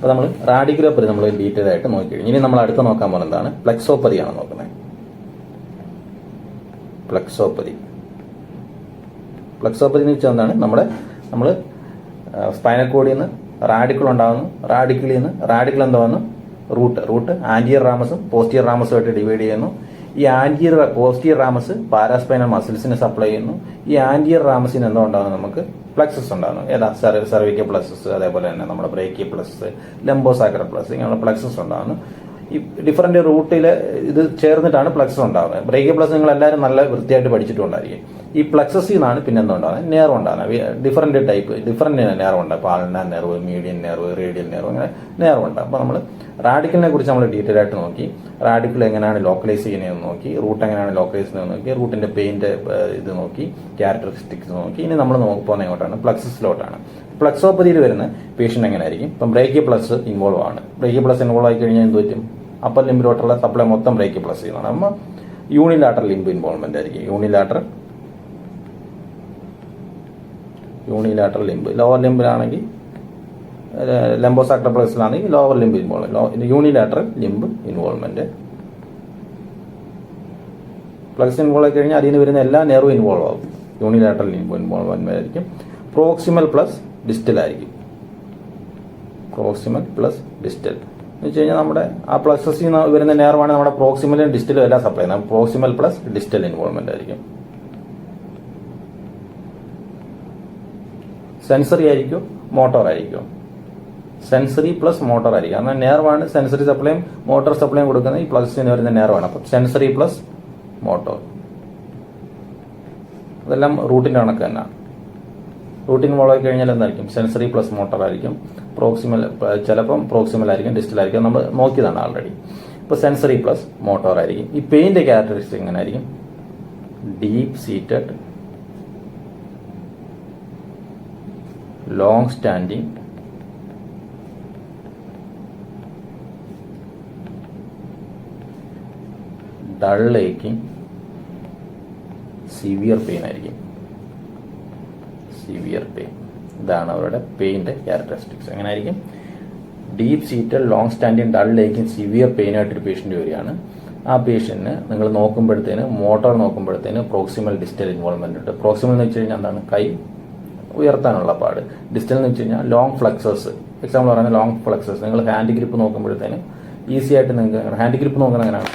അപ്പോൾ നമ്മൾ റാഡിക്കുലോപ്പതി നമ്മൾ ഡീറ്റെയിൽ ആയിട്ട് നോക്കി കഴിഞ്ഞു. ഇനി നമ്മൾ അടുത്ത് നോക്കാൻ പോകുന്നത് എന്താണ്? പ്ലെക്സോപ്പതിയാണ് നോക്കുന്നത്. പ്ലെക്സോപ്പതി എന്ന് വെച്ചാൽ എന്താണ്? നമ്മൾ സ്പൈനൽ കോഡിൽ നിന്ന് റാഡിക്കിൾ ഉണ്ടാകുന്നു. റാഡിക്കിൾ എന്താകുന്നു? റൂട്ട് ആന്റിയർ റാമസും പോസ്റ്റീരിയർ റാമസും ആയിട്ട് ഡിവൈഡ് ചെയ്യുന്നു. ഈ പോസ്റ്റീരിയർ റാമസ് പാരാസ്പൈനൽ മസിൽസിന് സപ്ലൈ ചെയ്യുന്നു. ഈ ആന്റിയർ റാമസിന് എന്താ ഉണ്ടാകുന്നത്? നമുക്ക് പ്ലക്സസ് ഉണ്ടാകുന്നു. ഏതാ? സെർവിക്കൽ പ്ലക്സസ്, അതേപോലെ തന്നെ നമ്മുടെ ബ്രേക്കിയൽ പ്ലക്സസ്, ലംബോസാക്രൽ പ്ലക്സസ്, ഇങ്ങനെയുള്ള പ്ലക്സസ് ഉണ്ടാകുന്നു. ഈ ഡിഫറെന്റ് റൂട്ടിൽ ഇത് ചേർന്നിട്ടാണ് പ്ലക്സസ് ഉണ്ടാകുന്നത്. ബ്രേക്കിയൽ പ്ലക്സസ് നിങ്ങൾ എല്ലാവരും നല്ല വൃത്തിയായിട്ട് പഠിച്ചിട്ടുണ്ടായിരിക്കും. ഈ പ്ലക്സസിൽ നിന്നാണ് പിന്നെ എന്താ ഉണ്ടാകുന്നത്? നെർവ് ഉണ്ടാകുന്നത്. ഡിഫറെന്റ് നെർവ് ഉണ്ട്. Ulnar nerve, median nerve, radial nerve, അങ്ങനെ നെർവ് ഉണ്ട്. അപ്പോൾ നമ്മൾ റാഡിക്കലിനെ കുറിച്ച് നമ്മൾ ഡീറ്റെയിൽ ആയിട്ട് നോക്കി. റാഡിക്കൽ എങ്ങനെയാണ് ലോക്കലൈസ് ചെയ്യുന്നതെന്ന് നോക്കി. റൂട്ട് എങ്ങനെയാണ് ലോക്കലൈസ് ചെയ്യുന്നതെന്ന് നോക്കി. റൂട്ടിന്റെ പെയിന്റ് ഇത് നോക്കി. ക്യാരക്ടറിസ്റ്റിക്സ് നോക്കി. ഇനി നമ്മൾ പോകുന്നത് എങ്ങോട്ടാണ്? പ്ലക്സസിലോട്ടാണ്. പ്ലക്സോപ്പതിയിൽ വരുന്ന പേഷ്യന്റ് എങ്ങനെയായിരിക്കും? ഇപ്പം ബ്രേക്കിയൽ പ്ലസ് ഇൻവോൾവ് ആണ്. ബ്രേക്കിയൽ പ്ലസ് ഇൻവോൾവ് ആയി കഴിഞ്ഞാൽ എന്ത് പറ്റും? അപ്പർ ലിംബിലോട്ടുള്ള സപ്ലൈ മൊത്തം ബ്രേക്കിയൽ പ്ലസ് ചെയ്യുന്നതാണ്. നമ്മൾ യൂണിലാറ്ററൽ ലിംബ് ഇൻവോൾവ്മെന്റ് ആയിരിക്കും. Unilateral limb. ലോവർ ലിംബിലാണെങ്കിൽ ലംബോസാക്രൽ പ്ലക്സിലാണെങ്കിൽ lower limb involvement. Unilateral limb involvement. Plexus involve ആയി കഴിഞ്ഞാൽ അതിന് വരുന്ന എല്ലാ നെർവും ഇൻവോൾവ് ആകും. യൂണിലാറ്ററൽ ലിംബ് ഇൻവോൾവ്മെന്റ് ആയിരിക്കും. പ്രോക്സിമൽ പ്ലസ് ഡിസ്റ്റൽ ആയിരിക്കും. പ്രോക്സിമൽ പ്ലസ് ഡിസ്റ്റൽ എന്ന് വെച്ച് കഴിഞ്ഞാൽ നമ്മുടെ ആ പ്ലക്സസിൽ നിന്ന് വരുന്ന നെർവാണ് നമ്മുടെ പ്രോക്സിമലും ഡിസ്റ്റലും എല്ലാം സപ്ലൈ ചെയ്യുന്നത്. പ്രോക്സിമൽ പ്ലസ് ഡിസ്റ്റൽ ഇൻവോൾവ്മെന്റ് ആയിരിക്കും. സെൻസറി ആയിരിക്കും, മോട്ടോർ ആയിരിക്കും. സെൻസറി പ്ലസ് മോട്ടോർ ആയിരിക്കും. കാരണം നെർവാണ് സെൻസറി സപ്ലൈയും മോട്ടോർ സപ്ലൈയും കൊടുക്കുന്നത്. ഈ പ്ലക്സിന് വരുന്ന നെർവാണ്. അപ്പം സെൻസറി പ്ലസ് മോട്ടോർ. അതെല്ലാം റൂട്ടിന്റെ കണക്ക് തന്നെ. റൂട്ടിൻ ഇൻവോൾവ് ആയി കഴിഞ്ഞാൽ എന്തായിരിക്കും? സെൻസറി പ്ലസ് മോട്ടോർ ആയിരിക്കും. പ്രോക്സിമൽ ചിലപ്പം പ്രോക്സിമൽ ആയിരിക്കും, ഡിസ്റ്റൽ ആയിരിക്കും. നമ്മൾ നോക്കിയതാണ് ആൾറെഡി. ഇപ്പോൾ സെൻസറി പ്ലസ് മോട്ടോർ ആയിരിക്കും. ഈ പെയിന്റെ ക്യാരക്ടറിസ്റ്റിക് എങ്ങനെ ആയിരിക്കും? Deep seated, long standing, dull aching, severe pain ആയിരിക്കും. Severe pain. ഇതാണ് അവരുടെ പെയിന്റെ ക്യാരക്ടറിസ്റ്റിക്സ്. എങ്ങനെ ആയിരിക്കും? Deep seated, long standing, dull aching, severe pain ആയിട്ടൊരു പേഷ്യന്റ് വരികയാണ്. ആ പേഷ്യന്റിന് നിങ്ങൾ മോട്ടോർ നോക്കുമ്പോഴത്തേന് പ്രോക്സിമൽ ഡിസ്റ്റൽ ഇൻവോൾവ്മെന്റ് ഉണ്ട്. പ്രോക്സിമൽ എന്ന് വെച്ച് കഴിഞ്ഞാൽ എന്താണ്? കൈ ഉയർത്താനുള്ള പാട്. ഡിസ്റ്റൽ എന്ന് വെച്ച് കഴിഞ്ഞാൽ ലോങ് ഫ്ലക്സേഴ്സ്. എക്സാമ്പിൾ പറയുന്നത് ലോങ് ഫ്ലക്സേഴ്സ്. നിങ്ങൾ ഹാൻഡ് ഗ്രിപ്പ് നോക്കുമ്പോഴത്തേന് ഈസി ആയിട്ട് നിങ്ങൾക്ക് ഹാൻഡ് ഗ്രിപ്പ് നോക്കുന്നത് എങ്ങനെയാണ്?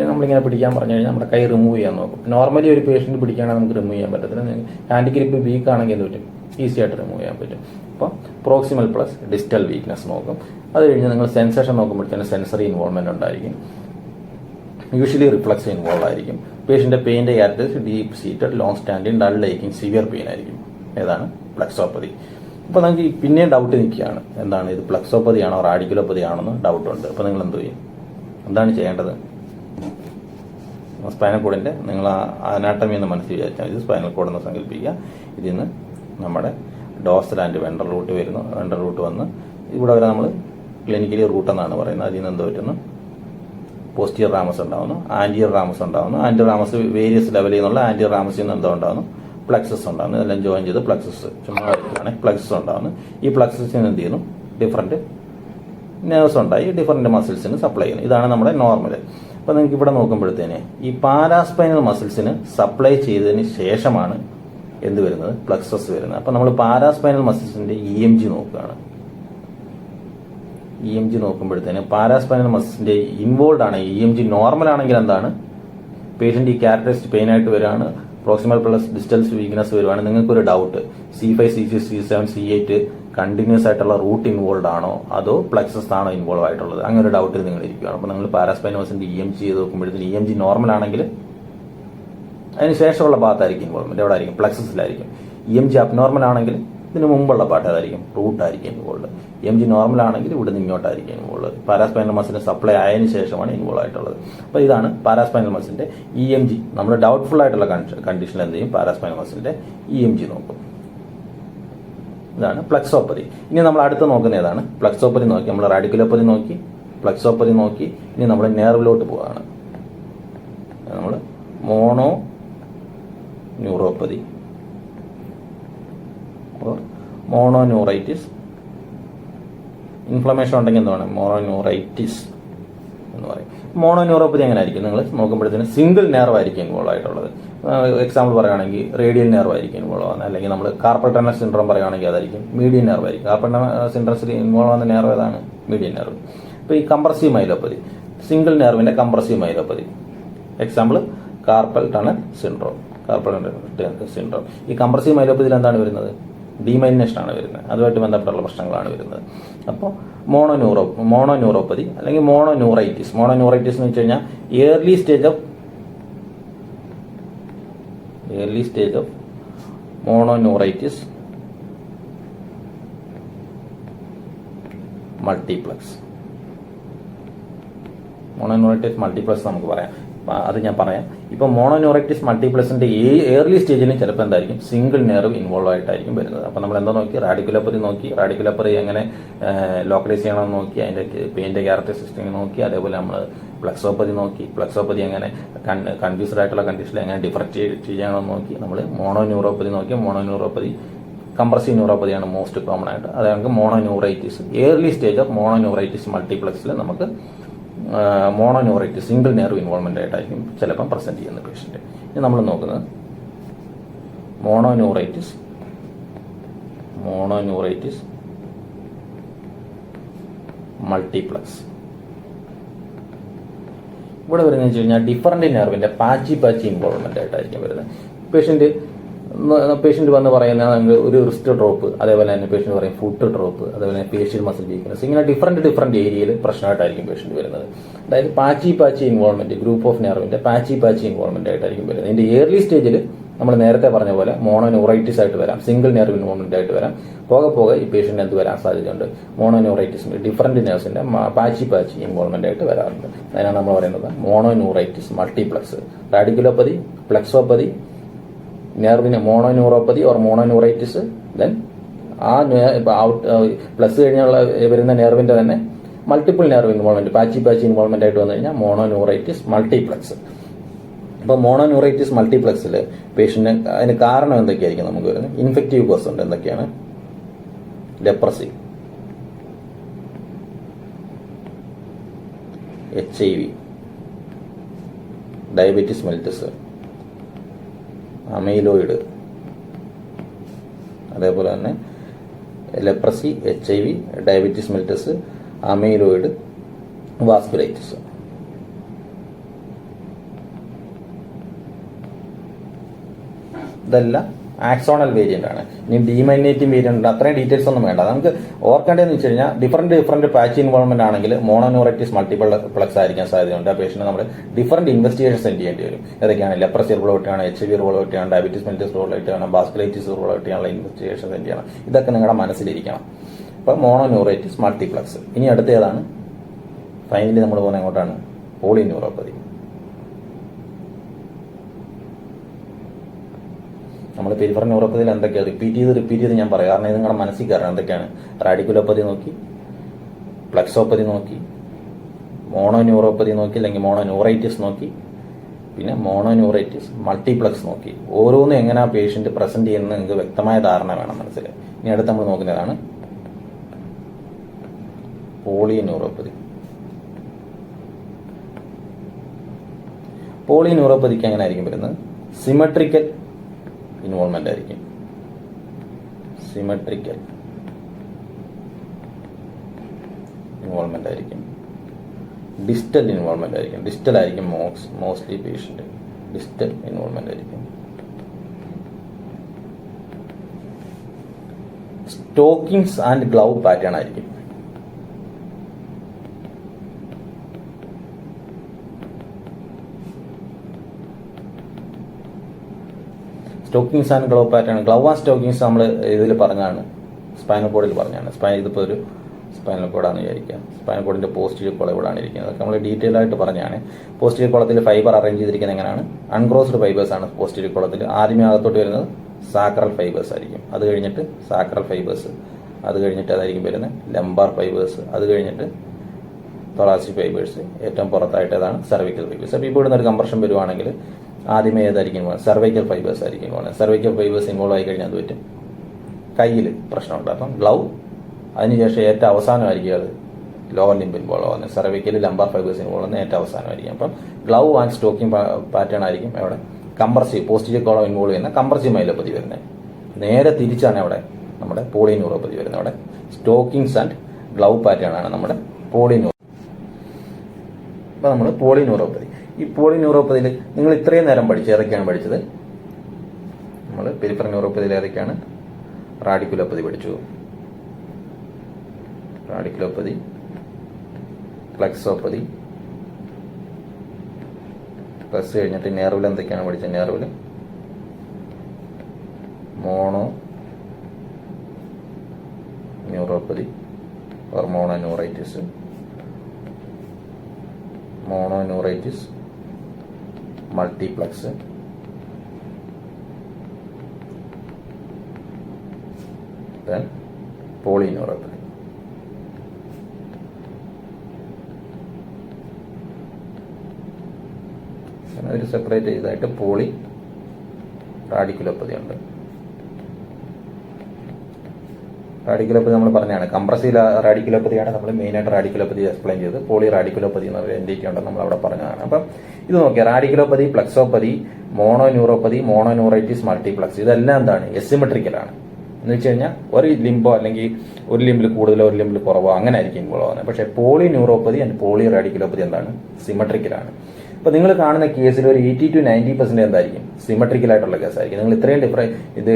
നമ്മളിങ്ങനെ പിടിക്കാൻ പറഞ്ഞു കഴിഞ്ഞാൽ നമ്മുടെ കൈ റിമൂവ് ചെയ്യാൻ നോക്കും. നോർമലി ഒരു പേഷ്യന്റ് പിടിക്കുകയാണെങ്കിൽ നമുക്ക് റിമൂവ് ചെയ്യാൻ പറ്റത്തില്ല. ഹാൻഡ് ഗ്രിപ്പ് വീക്ക് ആണെങ്കിൽ എന്ത് പറ്റും? ഈസി ആയിട്ട് റിമൂവ് ചെയ്യാൻ പറ്റും. അപ്പോൾ പ്രോക്സിമൽ പ്ലസ് ഡിസ്റ്റൽ വീക്ക്നെസ് നോക്കും. അത് കഴിഞ്ഞ് നിങ്ങൾ സെൻസേഷൻ നോക്കുമ്പോഴത്തേന് സെൻസറി ഇൻവോൾവ്മെന്റ് ഉണ്ടായിരിക്കും. യൂഷ്വലി റിഫ്ലക്സ് ഇൻവോൾവ് ആയിരിക്കും. പേഷ്യന്റെ പെയിന്റെ characteristics deep seated, long standing, dull aching, severe pain ആയിരിക്കും. ഏതാണ്? പ്ലക്സോപ്പതി. അപ്പോൾ നമുക്ക് പിന്നെയും ഡൗട്ട് നിൽക്കുകയാണ്. എന്താണ് ഇത്? പ്ലക്സോപ്പതി ആണോ റാഡിക്കുലോപ്പതി ആണെന്ന് ഡൗട്ട് ഉണ്ട്. അപ്പോൾ നിങ്ങൾ എന്ത് ചെയ്യും? എന്താണ് ചെയ്യേണ്ടത്? സ്പൈനൽ കോഡിന്റെ നിങ്ങൾ അനാട്ടമി എന്ന് മനസ്സിൽ വിചാരിച്ചാൽ ഇത് സ്പൈനൽ കോഡ് എന്ന് സങ്കല്പിക്കുക. ഇതിൽ നിന്ന് നമ്മുടെ ഡോർസൽ ആൻഡ് വെൻട്രൽ റൂട്ട് വരുന്നു. വെൻട്രൽ റൂട്ട് വന്ന് ഇവിടെ വരെ നമ്മൾ ക്ലിനിക്കലി റൂട്ട് എന്നാണ് പറയുന്നത്. അതിൽ നിന്ന് എന്ത് പറ്റുന്നു? പോസ്റ്റീരിയർ റാമസ് ഉണ്ടാവുന്നു, ആന്റിയർ റാമസ് ഉണ്ടാവുന്നു. ആന്റിയർ റാമസ് വേരിയസ് ലെവലിൽ നിന്നുള്ള ആന്റിയർ റാമസിൽ നിന്ന് എന്താ ഉണ്ടാവുന്നു? പ്ലക്സസ് ഉണ്ടാകുന്നു. ഇതെല്ലാം ജോയിൻ ചെയ്ത് പ്ലക്സസ് ചുമ്മാ പ്ലക്സസ് ഉണ്ടാകുന്നു. ഈ പ്ലക്സസിന് എന്ത് ചെയ്യുന്നു? ഡിഫറെന്റ് നെർവ്സ് ഉണ്ടായി ഡിഫറെന്റ് മസിൽസിന് സപ്ലൈ ചെയ്യുന്നു. ഇതാണ് നമ്മുടെ നോർമൽ. അപ്പോൾ നിങ്ങൾക്ക് ഇവിടെ നോക്കുമ്പോഴത്തേന് ഈ പാരാസ്പൈനൽ മസിൽസിന് സപ്ലൈ ചെയ്തതിന് ശേഷമാണ് എന്ത് വരുന്നത്? പ്ലക്സസ് വരുന്നത്. അപ്പോൾ നമ്മൾ പാരാസ്പൈനൽ മസിൽസിന്റെ EMG നോക്കുകയാണ്. EMG നോക്കുമ്പോഴത്തേന് പാരാസ്പൈനൽ മസിൽസിന്റെ ഇൻവോൾവ് ആണ്. EMG നോർമൽ ആണെങ്കിൽ എന്താണ്? പേഷ്യന്റ് ഈ ക്യാരക്ടറിസ്റ്റിക് പെയിൻ ആയിട്ട് വരികയാണ്. പ്രോക്സിമൽ പ്ലസ് ഡിസ്റ്റൽസ് വീക്ക്നെസ് വരുവാണ്. നിങ്ങൾക്കൊരു doubt C5, C6, C7, C8 continuous ആയിട്ടുള്ള റൂട്ട് ഇൻവോൾവ് ആണോ അതോ പ്ലക്സസ് ആണോ ഇൻവോൾവ് ആയിട്ടുള്ളത്? അങ്ങനെ ഒരു ഡൗട്ടിൽ നിങ്ങൾ ഇരിക്കുകയാണ്. അപ്പോൾ നിങ്ങൾ പാരാസ്പൈനൽ മസിലിന്റെ EMG ചെയ്ത് നോക്കുമ്പോഴത്തേന് EMG നോർമൽ ആണെങ്കിൽ അതിന് ശേഷമുള്ള ഭാഗത്തായിരിക്കും ഇൻവോൾവ്മെന്റ്. എവിടെ ആയിരിക്കും? പ്ലക്സസിലായിരിക്കും. EMG അബ്നോർമൽ ആണെങ്കിൽ ഇതിന് മുമ്പുള്ള പാട്ട് ഏതായിരിക്കും? റൂട്ടായിരിക്കും ഇൻവോൾവ്. EMG നോർമൽ ആണെങ്കിൽ ഇവിടുന്ന് ഇങ്ങോട്ടായിരിക്കും ഇൻവോൾവ്. പാരാസ്പൈനൽ മസിലിന് സപ്ലൈ ആയതിനു ശേഷമാണ് ഇൻവോൾവ് ആയിട്ടുള്ളത്. അപ്പോൾ ഇതാണ് പാരാസ്പൈനൽ മസിലിന്റെ EMG. നമ്മൾ ഡൗട്ട്ഫുൾ ആയിട്ടുള്ള കണ്ടീഷനിൽ എന്ത് ചെയ്യും? പാരാസ്പൈനൽ മസിലിന്റെ EMG നോക്കും. ഇതാണ് പ്ലക്സോപ്പതി. ഇനി നമ്മൾ അടുത്ത് നോക്കുന്ന ഏതാണ്? പ്ലക്സോപ്പതി നോക്കി. നമ്മൾ റാഡിക്കുലോപ്പതി നോക്കി, പ്ലക്സോപ്പതി നോക്കി. ഇനി നമ്മൾ നെർവിലോട്ട് പോവുകയാണ്. നമ്മൾ mono neuropathy or mononeuritis inflammation ഉണ്ടെങ്കിൽ എന്താണ് മോണോന്യൂറൈറ്റിസ് എന്ന് പറയും. മോണോന്യൂറോപ്പതി എങ്ങനെ ആയിരിക്കും നിങ്ങൾ നോക്കുമ്പോഴത്തേന് സിംഗിൾ നെർവ് ആയിരിക്കും ഇൻവോൾവ് ആയിട്ടുള്ളത്. എക്സാമ്പിൾ പറയുകയാണെങ്കിൽ റേഡിയൽ നെർവ് ആയിരിക്കും ഇൻവോൾവ് ആവുന്നത്, അല്ലെങ്കിൽ നമ്മൾ കാർപ്പൽ ടണൽ സിൻഡ്രോം പറയുകയാണെങ്കിൽ അതായിരിക്കും മീഡിയൻ നെർവ് ആയിരിക്കും. കാർപ്പൽ ടണൽ സിൻഡ്രോസിൽ ഇൻവോൾവ് ആവുന്ന നെർവ് ഏതാണ്? Median nerve. ഇപ്പോൾ ഈ കംപ്രസീവ് മൈലോപ്പതി, സിംഗിൾ നെർവിന്റെ compressive myelopathy, example carpal tunnel syndrome. ഈ കംപ്രസീവ് മൈലോപ്പതിയിൽ എന്താണ് വരുന്നത്? ഡീമൈലിനേഷൻ ആണ് വരുന്നത്. അതുമായിട്ട് ബന്ധപ്പെട്ടുള്ള പ്രശ്നങ്ങളാണ് വരുന്നത്. അപ്പോൾ മോണോന്യൂറോപ്പതി അല്ലെങ്കിൽ മോണോന്യൂറൈറ്റിസ് എന്ന് വെച്ച് കഴിഞ്ഞാൽ early stage of mononeuritis multiplex. Multiplex നമുക്ക് പറയാം, അത് ഞാൻ പറയാം. ഇപ്പൊ മോണോന്യൂറൈറ്റിസ് മൾട്ടിപ്ലക്സിന്റെ ഏർലി സ്റ്റേജിലും ചിലപ്പോൾ എന്തായിരിക്കും സിംഗിൾ നെർവ് ഇൻവോൾവ് ആയിട്ടായിരിക്കും വരുന്നത്. അപ്പൊ നമ്മൾ എന്താ നോക്കി? റാഡിക്കുലോപ്പതി എങ്ങനെ ലോക്കലൈസ് ചെയ്യണമെന്ന് നോക്കി, അതിന്റെ പെയിന്റെ ക്യാരക്ടറിസ്റ്റിക്സ് നോക്കി. അതേപോലെ നമ്മൾ പ്ലക്സോപ്പതി എങ്ങനെ കൺഫ്യൂസ്ഡ് ആയിട്ടുള്ള കണ്ടീഷനിൽ എങ്ങനെ ഡിഫറൻഷിയേറ്റ് ചെയ്യണമെന്ന് നോക്കി. നമ്മൾ മോണോന്യൂറോപ്പതി കംപ്രസീവ് ന്യൂറോപ്പതിയാണ് മോസ്റ്റ് കോമൺ ആയിട്ട്. അതായത് മോണോന്യൂറൈറ്റിസ് ഏർലി സ്റ്റേജ് ഓഫ് മോണോന്യൂറൈറ്റിസ് മൾട്ടിപ്ലക്സിൽ നമുക്ക് മോണോന്യൂറൈറ്റിസ് സിംഗിൾ നെർവ് ഇൻവോൾവ്മെന്റ് ആയിട്ടായിരിക്കും ചിലപ്പം പ്രസന്റ് ചെയ്യുന്ന പേഷ്യന്റ്. ഇനി നമ്മൾ നോക്കുന്നത് മോണോന്യൂറൈറ്റിസ് മൾട്ടിപ്ലക്സ്. ഇവിടെ വരുന്നത് വെച്ച് കഴിഞ്ഞാൽ ഡിഫറന്റ് നെർവിന്റെ പാച്ചി ഇൻവോൾവ്മെന്റ് ആയിട്ടായിരിക്കും വരുന്നത്. പേഷ്യന്റ് വന്ന് പറയുന്നത് ഒരു റിസ്റ്റ് ഡ്രോപ്പ്, അതേപോലെ തന്നെ പേഷ്യന്റ് പറയും ഫുട്ട് ഡ്രോപ്പ്, അതേപോലെ തന്നെ ഫേഷ്യൽ മസിൽ വീക്ക്നസ്, ഇങ്ങനെ ഡിഫറന്റ് ഏരിയയിൽ പ്രശ്നമായിട്ടായിരിക്കും പേഷ്യന്റ് വരുന്നത്. അതായത് പാച്ചി ഇൻവോൾവ്മെന്റ്, ഗ്രൂപ്പ് ഓഫ് നെർവിന്റെ പാച്ചി ഇൻവോൾവ്മെന്റ് ആയിട്ടായിരിക്കും വരുന്നത്. ഇതിന്റെ ഏർലി സ്റ്റേജിൽ നമ്മൾ നേരത്തെ പറഞ്ഞ പോലെ മോണോന്യൂറൈറ്റിസ് ആയിട്ട് വരാം, സിംഗിൾ നെർവ് ഇൻവോൾവ്മെന്റ് ആയിട്ട് വരാം. പോകെ ഈ പേഷ്യന്റ് എന്ത് വരാൻ സാധ്യതയുണ്ട്? മോണോന്യൂറൈറ്റിസിന്റെ ഡിഫറന്റ് നെർവ്സിന്റെ പാച്ചി ഇൻവോൾവ്മെന്റ് ആയിട്ട് വരാറുണ്ട്. അതിനാണ് നമ്മൾ പറയുന്നത് മോണോന്യൂറൈറ്റിസ് മൾട്ടിപ്ലക്സ്. റാഡിക്കുലോപ്പതി, പ്ലക്സോപ്പതി, നെർവിന് മോണോന്യൂറോപ്പതി ഓർ മോണോന്യൂറൈറ്റിസ്, ദെൻ ആ പ്ലസ് കഴിഞ്ഞുള്ള വരുന്ന നെർവിന്റെ തന്നെ മൾട്ടിപ്പിൾ നെർവ് ഇൻവോൾവ്മെന്റ് പാച്ചി ഇൻവോൾവ്മെന്റ് ആയിട്ട് വന്നു കഴിഞ്ഞാൽ മോണോന്യൂറൈറ്റിസ് മൾട്ടിപ്ലക്സ്. അപ്പോൾ മോണോന്യൂറൈറ്റിസ് മൾട്ടിപ്ലക്സിൽ പേഷ്യന്റ് അതിന് കാരണം എന്തൊക്കെയായിരിക്കും നമുക്ക് വരുന്നത്? ഇൻഫെക്റ്റീവ് കോസ് ഉണ്ട്. എന്തൊക്കെയാണ്? Leprosy, HIV, diabetes mellitus, amyloid, അതേപോലെ തന്നെ leprosy, HIV, diabetes mellitus, amyloid, vasculitis. ഇതെല്ലാം ആക്സോണൽ വേരിയന്റ് ആണ്. ഇനി ഡീമൈലിനേറ്റിംഗ് വേരിയന്റ് ഉണ്ട്. അത്രയും ഡീറ്റെയിൽസ് ഒന്നും വേണ്ട. നമുക്ക് ഓർക്കേണ്ടതെന്ന് വെച്ച് കഴിഞ്ഞാൽ ഡിഫറന്റ് പാച്ച് ഇൻവോൾവ്മെന്റ് ആണെങ്കിൽ മോണോന്യൂറൈറ്റിസ് മൾട്ടിപ്ലക്സ് ആയിരിക്കാൻ സാധ്യതയുണ്ട്. ആ പേഷ്യന്റ് നമ്മൾ ഡിഫറന്റ് ഇൻവെസ്റ്റിഗേഷൻ സെൻഡ് ചെയ്യേണ്ടി വരും. ഏതൊക്കെയാണ്? ലെപ്രസി റൂളൗട്ടാണ്, HIV റൂളൗട്ടാണ്, ഡയബറ്റിസ് മെലിറ്റസ് റൂളൗട്ടാണ്, വാസ്കുലൈറ്റിസ് റൂളൗട്ടാണ് ഇൻവെസ്റ്റിഗേഷൻ സെൻഡ് ചെയ്യണം. ഇതൊക്കെ നിങ്ങളുടെ മനസ്സിലിരിക്കണം. അപ്പൊ മോണോന്യൂറൈറ്റിസ് മൾട്ടിപ്ലക്സ്. ഇനി അടുത്ത ഏതാണ്? ഫൈനലി നമ്മൾ പോകുന്നത് എങ്ങോട്ടാണ്? പോളിന്യൂറോപ്പതി. നമ്മൾ പെരിഫറൽ ന്യൂറോപ്പതിയിൽ എന്തൊക്കെയാണ് റിപ്പീറ്റ് ചെയ്ത് ഞാൻ പറയാം. കാരണം ഇത് നിങ്ങളുടെ മനസ്സിൽ കയറാം. എന്തൊക്കെയാണ്? റാഡിക്കുലോപ്പതി നോക്കി, പ്ലക്സോപ്പതി നോക്കി, മോണോന്യൂറോപ്പതി നോക്കി, അല്ലെങ്കിൽ മോണോന്യൂറൈറ്റിസ് നോക്കി, പിന്നെ മോണോന്യൂറൈറ്റിസ് മൾട്ടിപ്ലക്സ് നോക്കി. ഓരോന്നും എങ്ങനെയാ പേഷ്യന്റ് പ്രസന്റ് ചെയ്യുന്നത് നിങ്ങൾക്ക് വ്യക്തമായ ധാരണ വേണം മനസ്സിൽ. ഇനി അടുത്ത് നമ്മൾ നോക്കുന്നതാണ് പോളിന്യൂറോപ്പതി. പോളിന്യൂറോപ്പതിക്ക് എങ്ങനെ ആയിരിക്കും വരുന്നത്? സിമെട്രിക്കൽ ഇൻവോൾവ്മെന്റ് ആയിരിക്കും. ഡിസ്റ്റൽ ഇൻവോൾവ്മെന്റ് ആയിരിക്കും. ഡിസ്റ്റൽ ആയിരിക്കും മോസ്റ്റ്ലി പേഷ്യന്റ്. ഡിസ്റ്റൽ ഇൻവോൾവ്മെന്റ് ആയിരിക്കും. സ്റ്റോക്കിങ്സ് ആൻഡ് ഗ്ലൗ പാറ്റേൺ ആയിരിക്കും. Stockings and glove pattern. Glove and stockings നമ്മൾ ഇതിൽ പറഞ്ഞാണ്, സ്പൈനൽ കോഡിൽ പറഞ്ഞാണ്. ഇതിപ്പോൾ ഒരു സ്പൈനൽ കോഡാണെന്ന് വിചാരിക്കാം. സ്പൈനൽ കോഡിന്റെ പോസ്റ്റീരിയർ കോളം ഇവിടെയാണ് ഇരിക്കുന്നത്. അതൊക്കെ നമ്മൾ ഡീറ്റെയിൽ ആയിട്ട് പറഞ്ഞാണ്. പോസ്റ്റീരിയർ കോളത്തിൽ ഫൈബർ അറേഞ്ച് ചെയ്തിരിക്കുന്നത് എങ്ങനെയാണ്? അൺക്രോസ്ഡ് ഫൈബേഴ്സ് ആണ് പോസ്റ്റീരിയർ കോളത്തിൽ. ആദ്യമേ അകത്തോട്ട് വരുന്നത് സാക്രൽ ഫൈബേഴ്സ് ആയിരിക്കും. അത് കഴിഞ്ഞിട്ട് സാക്രൽ ഫൈബേഴ്സ്, അത് കഴിഞ്ഞിട്ട് അതായിരിക്കും വരുന്നത് ലംബാർ ഫൈബേഴ്സ്, അത് കഴിഞ്ഞിട്ട് തൊറാസിക് ഫൈബേഴ്സ്, ഏറ്റവും പുറത്തായിട്ട് ഏതാണ്? Cervical fibres. അപ്പോൾ ഇപ്പോൾ ഇവിടുന്ന് ഒരു കംപ്രഷൻ വരുവാണെങ്കിൽ ആദ്യമേ ഏതായിരിക്കും? സെർവൈക്കൽ ഫൈബേഴ്സ് ആയിരിക്കും. സെർവൈക്കൽ ഫൈബേഴ്സ് ഇൻവോൾവ് ആയി കഴിഞ്ഞാൽ അത് പറ്റും കയ്യിൽ പ്രശ്നമുണ്ട്. അപ്പം ഗ്ലൗ അതിനുശേഷം ഏറ്റവും അവസാനമായിരിക്കും അത് ലോവർ ലിംബ് ഇൻവോൾവ് ആവുന്നത്, സെർവിക്കലി ലംബാർ ഫൈബേഴ്സ് ഇൻവോൾവ് ആവുന്നത് ഏറ്റവും അവസാനമായിരിക്കും. അപ്പം ഗ്ലൗ ആൻഡ് സ്റ്റോക്കിംഗ് പാറ്റേൺ ആയിരിക്കും അവിടെ കംപ്രസീവ് പോസ്റ്റീരിയർ കോളം ഇൻവോൾവ് ചെയ്യുന്ന കംപ്രസീവ് മൈലോപ്പതി വരുന്നത്. നേരെ തിരിച്ചാണ് അവിടെ നമ്മുടെ പോളിന്യൂറോപ്പതി വരുന്നത്. അവിടെ സ്റ്റോക്കിങ്സ് ആൻഡ് ഗ്ലൗ പാറ്റേൺ ആണ് നമ്മുടെ അപ്പോൾ നമ്മൾ പോളിന്യൂറോപ്പതി. ഈ പോളിന്യൂറോപ്പതിയിൽ നിങ്ങൾ ഇത്രയും നേരം പഠിച്ച് ഏതൊക്കെയാണ് പഠിച്ചത്? നമ്മൾ പെരിഫറൽ ന്യൂറോപ്പതിയിൽ ഏതൊക്കെയാണ്? റാഡിക്കുലോപ്പതി പഠിച്ചു, റാഡിക്കുലോപ്പതി, ഫ്ലെക്സോപ്പതി, പ്ലസ് കഴിഞ്ഞിട്ട് നെർവിൽ എന്തൊക്കെയാണ് പഠിച്ചത്? നെർവിൽ mono neuropathy or mononeuritis, mononeuritis, multiplex, then polyneuropathy. ഒരു സെപ്പറേറ്റ് ചെയ്തായിട്ട് പോളി റാഡിക്കുലോപ്പതി ഉണ്ട്. റാഡിക്കുലോപ്പതി നമ്മൾ പറഞ്ഞാണ് കംപ്രസീവ് റാഡിക്കുലോപ്പതിയാണ് നമ്മൾ മെയിനായിട്ട് റാഡിക്കുലോപ്പതി എക്സ്പ്ലെയിൻ ചെയ്ത്. പോളി റാഡിക്കുലോപ്പതി എന്നൊരു എൻറ്റിറ്റി ഉണ്ടെന്ന് നമ്മൾ അവിടെ പറഞ്ഞതാണ്. അപ്പം ഇത് നോക്കിയാൽ റാഡിക്കുലോപ്പതി, പ്ലക്സോപ്പതി, മോണോന്യൂറോപ്പതി, മോണോന്യൂറൈറ്റിസ്, മൾട്ടിപ്ലക്സ് ഇതെല്ലാം എന്താണ്? എസിമെട്രിക്കലാണ്. എന്ന് വെച്ച് കഴിഞ്ഞാൽ ഒരു ലിംബോ അല്ലെങ്കിൽ ഒരു ലിംബിൽ കൂടുതലോ ഒരു ലിംബിൽ കുറവോ അങ്ങനെ ആയിരിക്കും ഇൻവോൾവ് ആവുന്നത്. പക്ഷേ പോളിന്യൂറോപ്പതി ആൻഡ് പോളി റാഡിക്കുലോപ്പതി എന്താണ്? സിമെട്രിക്കലാണ്. അപ്പോൾ നിങ്ങൾ കാണുന്ന കേസിൽ ഒരു 80 to 90% എന്തായിരിക്കും? സിമെട്രിക്കലായിട്ടുള്ള കേസായിരിക്കും. നിങ്ങൾ ഇത്രയും ഇത്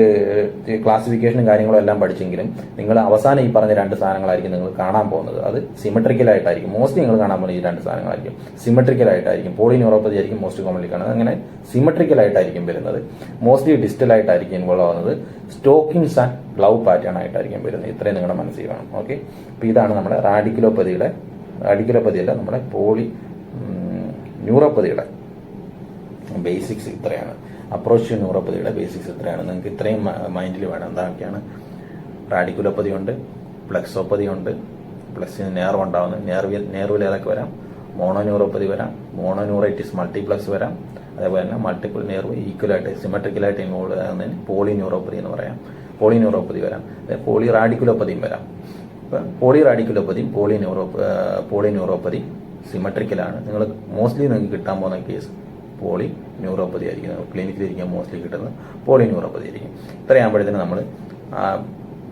ക്ലാസിഫിക്കേഷനും കാര്യങ്ങളും എല്ലാം പഠിച്ചെങ്കിലും നിങ്ങൾ അവസാനം ഈ പറഞ്ഞ രണ്ട് സാധനങ്ങളായിരിക്കും നിങ്ങൾ കാണാൻ പോകുന്നത്. അത് സിമെട്രിക്കലായിട്ടായിരിക്കും മോസ്റ്റ്ലി നിങ്ങൾ കാണാൻ പോകുന്ന ഈ രണ്ട് സാധനങ്ങളായിരിക്കും. സിമെട്രിക്കലായിട്ടായിരിക്കും പോളിന്യൂറോപ്പതി ആയിരിക്കും മോസ്റ്റ് കോമൺലി കാണുന്നത്. അങ്ങനെ സിമെട്രിക്കലായിട്ടായിരിക്കും വരുന്നത്. മോസ്റ്റ്ലി ഡിസ്റ്റലായിട്ടായിരിക്കും ഇൻവോൾവ് ആവുന്നത്. സ്റ്റോക്കിങ്സ് ആൻഡ് ഗ്ലൗ പാറ്റേൺ ആയിട്ടായിരിക്കും വരുന്നത്. ഇത്രയും നിങ്ങളുടെ മനസ്സിൽ വേണം. ഓക്കെ, അപ്പോൾ ഇതാണ് നമ്മുടെ റാഡിക്കുലോപ്പതിയല്ല നമ്മുടെ ന്യൂറോപ്പതിയുടെ ബേസിക്സ് ഇത്രയാണ്. അപ്രോച്ച് ന്യൂറോപ്പതിയുടെ ബേസിക്സ് ഇത്രയാണ്. നിങ്ങൾക്ക് ഇത്രയും മൈൻഡിൽ വേണം. എന്തൊക്കെയാണ്? റാഡിക്കുലോപ്പതി ഉണ്ട്, പ്ലക്സോപ്പതി ഉണ്ട്, പ്ലക്സിന് നേർവ് ഉണ്ടാവുന്നത്, നേർവിൽ ഏതൊക്കെ വരാം? മോണോന്യൂറോപ്പതി വരാം, മോണോന്യൂറൈറ്റിസ് മൾട്ടിപ്ലക്സ് വരാം, അതേപോലെ തന്നെ മൾട്ടിപ്പിൾ നേർവ് ഈക്വലായിട്ട് സിമെട്രിക്കലായിട്ട് ഇൻവോൾവ് ആകുന്നതിന് പോളിന്യൂറോപ്പതി എന്ന് പറയാം. പോളിന്യൂറോപ്പതി വരാം, പോളി റാഡിക്കുലോപ്പതിയും വരാം. ഇപ്പം പോളി റാഡിക്കുലോപ്പതിയും പോളിന്യൂറോപ്പതി സിമെട്രിക്കലാണ്. നിങ്ങൾ മോസ്റ്റ്ലി നിങ്ങൾക്ക് കിട്ടാൻ പോകുന്ന കേസ് പോളി ന്യൂറോപ്പതി ആയിരിക്കും. ക്ലിനിക്കിലിരിക്കാൻ മോസ്റ്റ്ലി കിട്ടുന്നത് പോളിന്യൂറോപ്പതി ആയിരിക്കും. ഇത്രയാകുമ്പോഴത്തേന് നമ്മൾ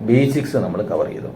ബേസിക്സ് നമ്മൾ കവർ ചെയ്തു.